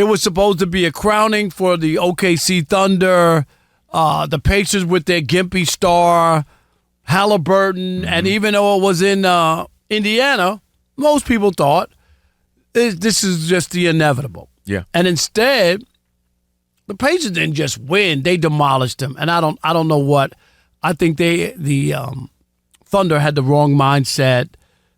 it was supposed to be a crowning for the OKC Thunder, the Pacers with their gimpy star, Halliburton, and even though it was in Indiana, most people thought this is just the inevitable. Yeah. And instead, the Pacers didn't just win; they demolished them. And I don't know what. I think the Thunder had the wrong mindset.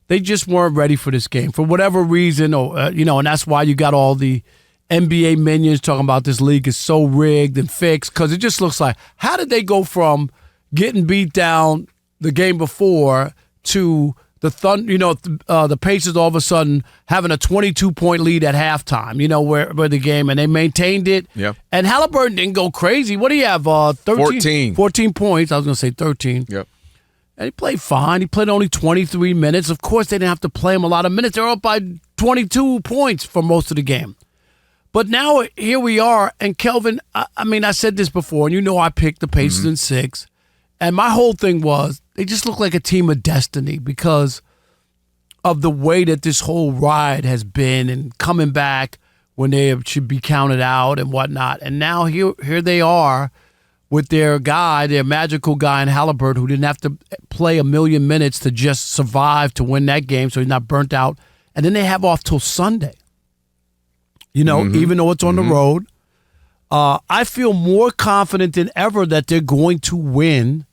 They just weren't ready for this game for whatever reason, or and that's why you got all the NBA minions talking about this league is so rigged and fixed, because it just looks like, how did they go from getting beat down the game before to the Thunder, the Pacers all of a sudden having a 22-point lead at halftime, where the game, and they maintained it. Yeah. And Halliburton didn't go crazy. What do you have? 14 points. I was going to say 13. Yep. And he played fine. He played only 23 minutes. Of course, they didn't have to play him a lot of minutes. They were up by 22 points for most of the game. But now here we are, and Kelvin, I said this before, and I picked the Pacers in 6, and my whole thing was they just look like a team of destiny because of the way that this whole ride has been and coming back when they should be counted out and whatnot. And now here they are with their magical guy in Halliburton, who didn't have to play a million minutes to just survive to win that game so he's not burnt out. And then they have off till Sunday. Even though it's on the road, I feel more confident than ever that they're going to win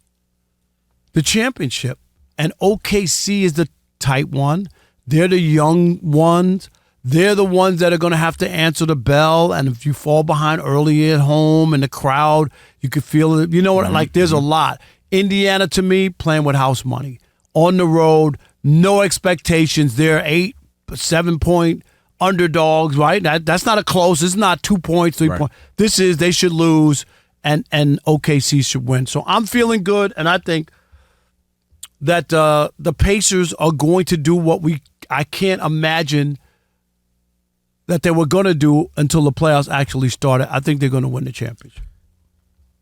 the championship. And OKC is the tight one. They're the young ones. They're the ones that are going to have to answer the bell. And if you fall behind early at home in the crowd, you could feel it. You know what? Like, there's a lot. Indiana, to me, playing with house money. On the road, no expectations. They're 8-7 point underdogs, right? That's not a close. It's not 2 points, 3 points. This is, they should lose, and OKC should win. So I'm feeling good, and I think that the Pacers are going to do what I can't imagine that they were going to do until the playoffs actually started. I think they're going to win the championship.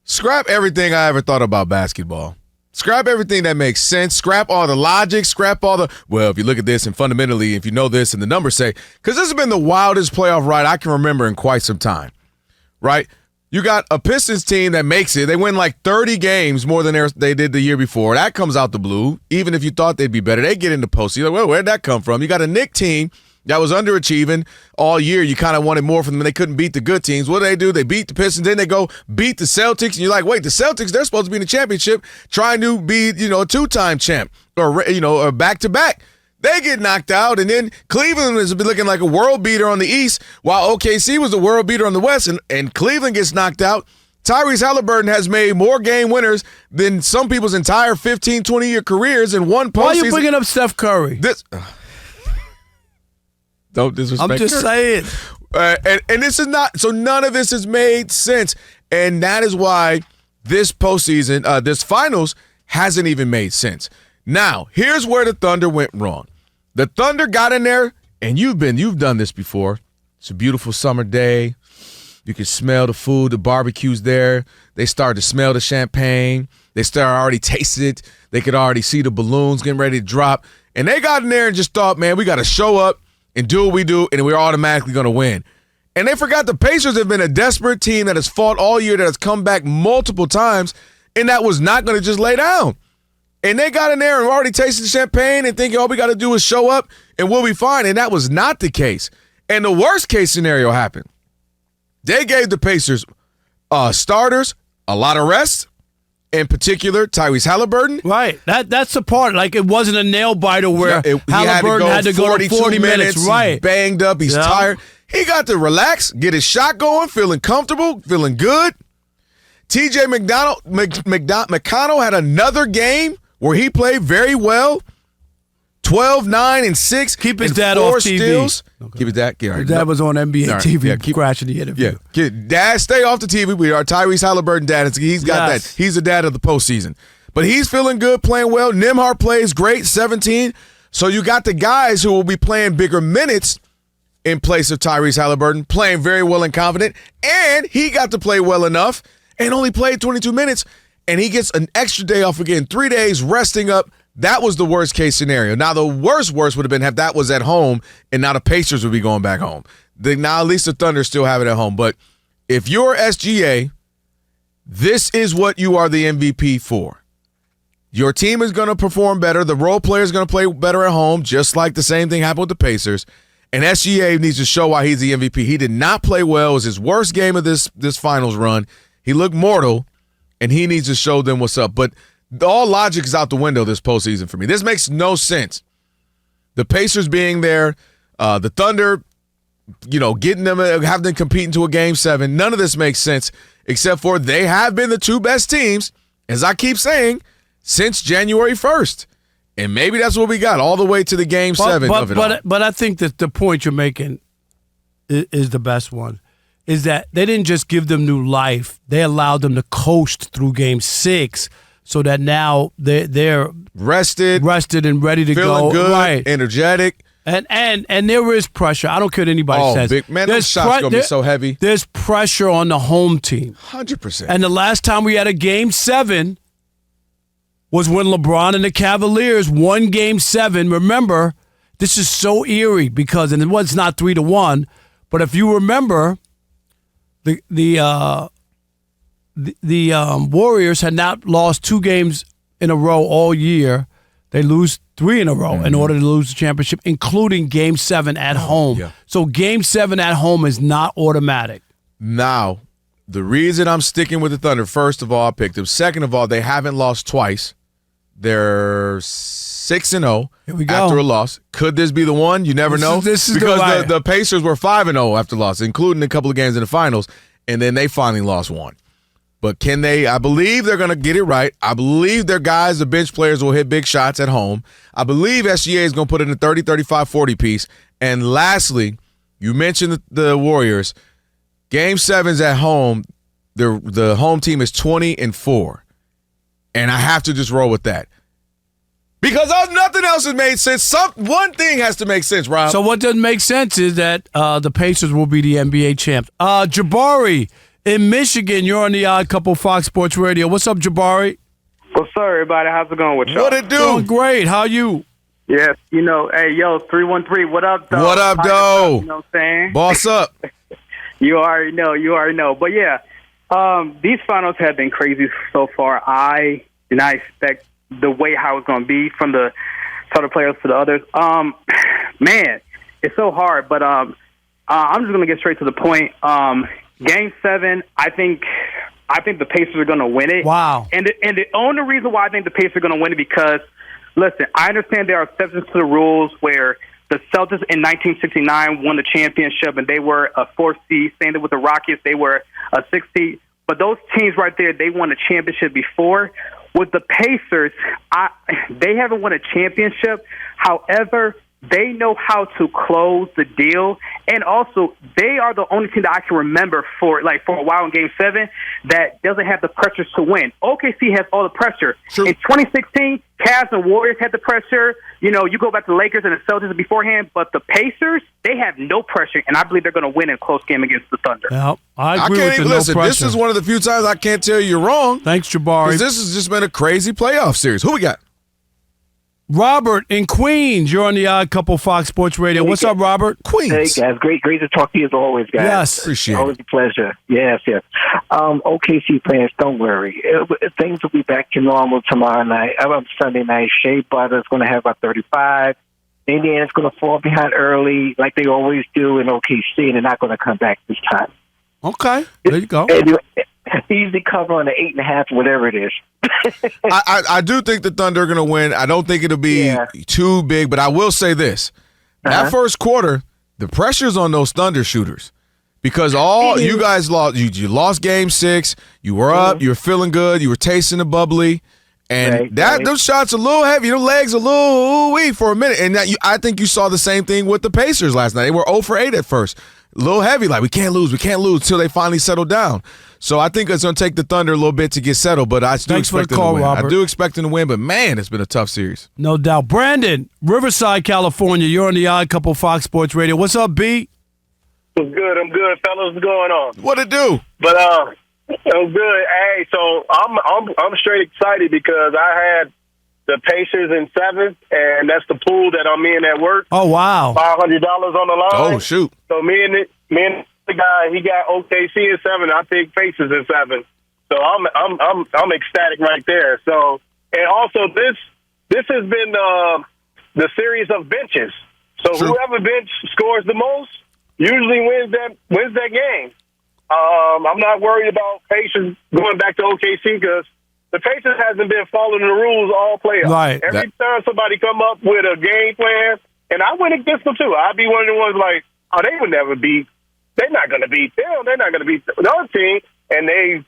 Scrap everything I ever thought about basketball. Scrap everything that makes sense. Scrap all the logic. Scrap all the, if you look at this and fundamentally, if you know this and the numbers say, because this has been the wildest playoff ride I can remember in quite some time, right? You got a Pistons team that makes it. They win like 30 games more than they did the year before. That comes out the blue. Even if you thought they'd be better, they get into postseason. Like, well, where'd that come from? You got a Knicks team that was underachieving all year. You kind of wanted more from them. They couldn't beat the good teams. What do? They beat the Pistons. Then they go beat the Celtics. And you're like, wait, the Celtics, they're supposed to be in the championship trying to be, a two-time champ or, or back-to-back. They get knocked out. And then Cleveland is looking like a world beater on the East while OKC was a world beater on the West. And Cleveland gets knocked out. Tyrese Halliburton has made more game winners than some people's entire 15, 20-year careers in one postseason. Why are you bringing up Steph Curry? Don't disrespect. I'm just saying. And this is not, so none of this has made sense. And that is why this postseason, this finals, hasn't even made sense. Now, here's where the Thunder went wrong. The Thunder got in there, and you've done this before. It's a beautiful summer day. You can smell the food, the barbecue's there. They started to smell the champagne. They already tasted it. They could already see the balloons getting ready to drop. And they got in there and just thought, man, we got to show up and do what we do, and we're automatically going to win. And they forgot the Pacers have been a desperate team that has fought all year, that has come back multiple times, and that was not going to just lay down. And they got in there and already tasted the champagne and thinking all we got to do is show up and we'll be fine. And that was not the case. And the worst case scenario happened. They gave the Pacers starters a lot of rest, in particular Tyrese Halliburton. Right. That's the part. Like, it wasn't a nail biter where Halliburton had to go to 40 minutes. Right. He's banged up. He's tired. He got to relax, get his shot going, feeling comfortable, feeling good. TJ McConnell had another game where he played very well. 12, 9, and 6. Keep his dad off TV. Steals. Okay. Keep his dad. His dad was on NBA TV crashing the interview. Yeah. Dad, stay off the TV. We are Tyrese Halliburton dad. He's got that. He's the dad of the postseason. But he's feeling good, playing well. Nembhard plays great, 17. So you got the guys who will be playing bigger minutes in place of Tyrese Halliburton, playing very well and confident. And he got to play well enough and only played 22 minutes. And he gets an extra day off again, 3 days resting up. That was the worst case scenario. Now, the worst would have been if that was at home and now the Pacers would be going back home. now at least the Thunder still have it at home. But if you're SGA, this is what you are the MVP for. Your team is going to perform better. The role player is going to play better at home, just like the same thing happened with the Pacers. And SGA needs to show why he's the MVP. He did not play well. It was his worst game of this finals run. He looked mortal, and he needs to show them what's up. But all logic is out the window this postseason for me. This makes no sense. The Pacers being there, the Thunder, getting them, having them compete into a Game 7. None of this makes sense, except for they have been the two best teams, as I keep saying, since January 1st. And maybe that's what we got all the way to the Game 7 of it all. But I think that the point you're making is the best one, is that they didn't just give them new life. They allowed them to coast through Game 6 so that now they're rested and ready to feeling go. Good, right. Energetic. And there is pressure. I don't care what anybody says. Big man, those shots going to be so heavy. There's pressure on the home team. 100%. And the last time we had a Game 7 was when LeBron and the Cavaliers won Game 7. Remember, this is so eerie because, and it was not 3-1, but if you remember, the Warriors had not lost 2 games in a row all year. They lose 3 in a row in order to lose the championship, including Game 7 at home. Yeah. So Game 7 at home is not automatic. Now, the reason I'm sticking with the Thunder, first of all, I picked them. Second of all, they haven't lost twice. They're 6-0 after a loss. Could this be the one? You never know. This is because the Pacers were 5-0 after loss, including a couple of games in the finals, and then they finally lost one. But can they? I believe they're going to get it right. I believe their guys, the bench players, will hit big shots at home. I believe SGA is going to put in a 30, 35, 40 piece. And lastly, you mentioned the Warriors. Game 7's at home. The home team is 20-4. And I have to just roll with that. Because nothing else has made sense. One thing has to make sense, Rob. So what doesn't make sense is that the Pacers will be the NBA champs. Jabari in Michigan, you're on the Odd Couple Fox Sports Radio. What's up, Jabari? What's up, everybody? How's it going with y'all? What it do? Doing great. How you? Yes, hey, 313, what up, though? What up, though? You know what I'm saying? Boss up. You already know. But, yeah, these finals have been crazy so far. I did not expect the way how it's going to be from the other players to the others. Man, it's so hard. But I'm just going to get straight to the point. Game 7, I think the Pacers are going to win it. Wow. And the only reason why I think the Pacers are going to win it because, listen, I understand there are exceptions to the rules where the Celtics in 1969 won the championship and they were a 4th seed. Same thing with the Rockets, they were a 6th seed. But those teams right there, they won a championship before. With the Pacers, they haven't won a championship. However, they know how to close the deal, and also they are the only team that I can remember for a while in Game 7 that doesn't have the pressure to win. OKC has all the pressure. True. In 2016, Cavs and Warriors had the pressure. You go back to the Lakers and the Celtics beforehand, but the Pacers, they have no pressure, and I believe they're going to win in a close game against the Thunder. Yeah, I agree can't with even the listen. no pressure. This is one of the few times I can't tell you you're wrong. Thanks, Jabari. Because this has just been a crazy playoff series. Who we got? Robert in Queens, you're on the Odd Couple Fox Sports Radio. What's up, Robert? Queens. Hey, guys. Great to talk to you as always, guys. Yes. Appreciate it. Always a pleasure. Yes. OKC fans, don't worry. Things will be back to normal tomorrow night. Sunday night. Shea Butler's going to have about 35. Indiana's going to fall behind early like they always do in OKC, and they're not going to come back this time. Okay. There you go. Easy cover on the 8.5, whatever it is. I do think the Thunder are going to win. I don't think it'll be too big, but I will say this. That first quarter, the pressure's on those Thunder shooters because you guys lost. You lost Game 6. You were up. You were feeling good. You were tasting the bubbly. And those shots a little heavy. Your legs a little weak for a minute. And I think you saw the same thing with the Pacers last night. They were 0 for 8 at first. A little heavy, like we can't lose until they finally settle down. So I think it's going to take the Thunder a little bit to get settled, but I do expect them to win. Robert. I do expect them to win, but man, it's been a tough series. No doubt. Brandon, Riverside, California, you're on the Odd Couple Fox Sports Radio. What's up, B? I'm good, fellas. What's going on? What it do? But I'm good. Hey, so I'm straight excited because I had the Pacers in 7, and that's the pool that I'm in at work. Oh, wow. $500 on the line. Oh, shoot. So me and the guy, he got OKC in 7. I think Pacers in 7. So I'm ecstatic right there. So, and also this has been the series of benches. So True. whoever bench scores the most usually wins that game. I'm not worried about Pacers going back to OKC because the Pacers hasn't been following the rules all playoffs. Right. Every time somebody come up with a game plan, and I went against them too. I'd be one of the ones like, oh, they would never beat. They're not going to beat them. They're not going to beat the other team, and they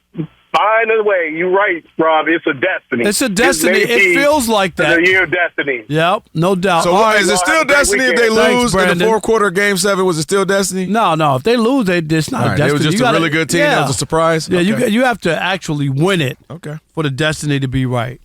find a way. You're right, Rob. It's a destiny. It's a destiny. It feels like that. It's a year of destiny. Yep, no doubt. So All right. is it still have a great destiny if they weekend. lose Thanks, in the Brandon. fourth quarter of Game 7? Was it still destiny? No. If they lose, it's not All right, destiny. it was just You a gotta- really good team. That was a surprise? Yeah, Okay. you have to actually win it Okay. for the destiny to be right.